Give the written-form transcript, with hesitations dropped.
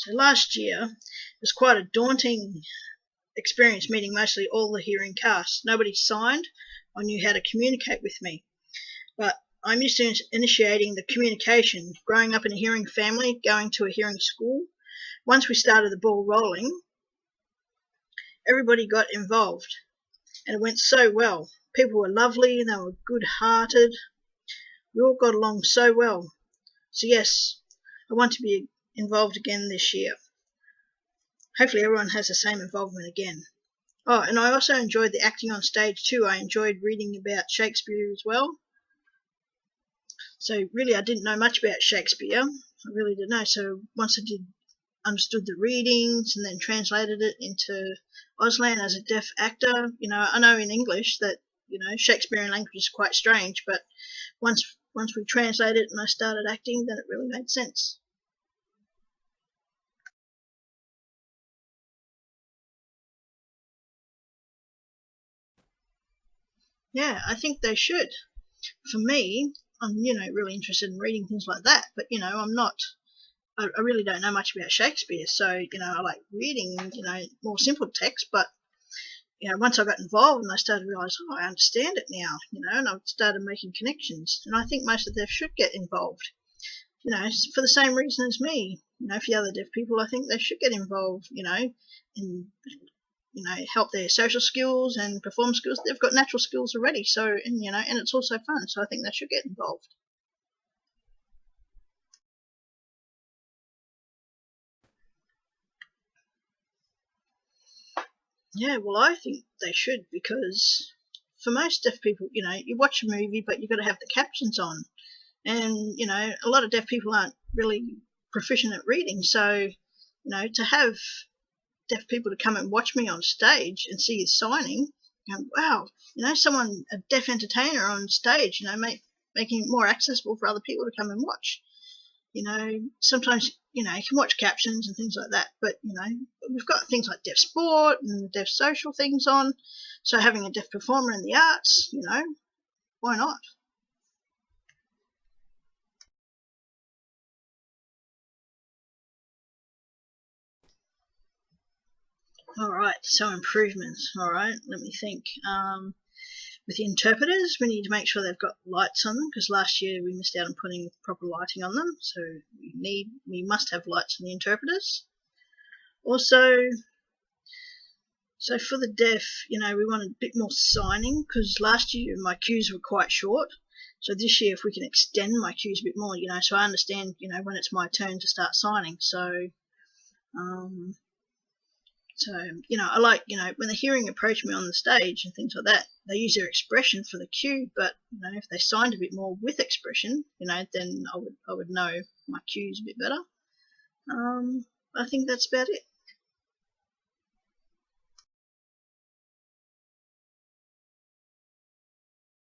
So last year it was quite a daunting experience meeting mostly all the hearing cast. Nobody signed or knew how to communicate with me. But I'm used to initiating the communication, growing up in a hearing family, going to a hearing school. Once we started the ball rolling, everybody got involved and it went so well. People were lovely, they were good-hearted. We all got along so well. So yes, I want to be involved again this year. Hopefully everyone has the same involvement again. Oh, and I also enjoyed the acting on stage too. I enjoyed reading about Shakespeare as well. So really I didn't know much about Shakespeare. I really didn't know. So once I understood the readings and then translated it into Auslan as a deaf actor, I know in English that, Shakespearean language is quite strange, but once we translated it and I started acting, then it really made sense. Yeah, I think they should. For me, I'm, really interested in reading things like that, but, I'm not, I really don't know much about Shakespeare, so, I like reading, more simple text, but, once I got involved and I started to realise, I understand it now, and I've started making connections, and I think most of them should get involved, for the same reason as me, for the other deaf people, I think they should get involved, in help their social skills and perform skills. They've got natural skills already, so and it's also fun. So I think they should get involved. Yeah, well, I think they should because for most deaf people, you watch a movie, but you've got to have the captions on, and a lot of deaf people aren't really proficient at reading, so to have deaf people to come and watch me on stage and see you signing, wow, someone, a deaf entertainer on stage, making it more accessible for other people to come and watch. Sometimes, you can watch captions and things like that, but, we've got things like deaf sport and deaf social things on. So having a deaf performer in the arts, why not? All right, so improvements. All right, let me think. With the interpreters, we need to make sure they've got lights on them because last year we missed out on putting proper lighting on them. So we must have lights on the interpreters. Also, so for the deaf, we want a bit more signing because last year my cues were quite short. So this year, if we can extend my cues a bit more, so I understand, when it's my turn to start signing. So, um, I like, when the hearing approach me on the stage and things like that, they use their expression for the cue, but, if they signed a bit more with expression, then I would know my cues a bit better. I think that's about it.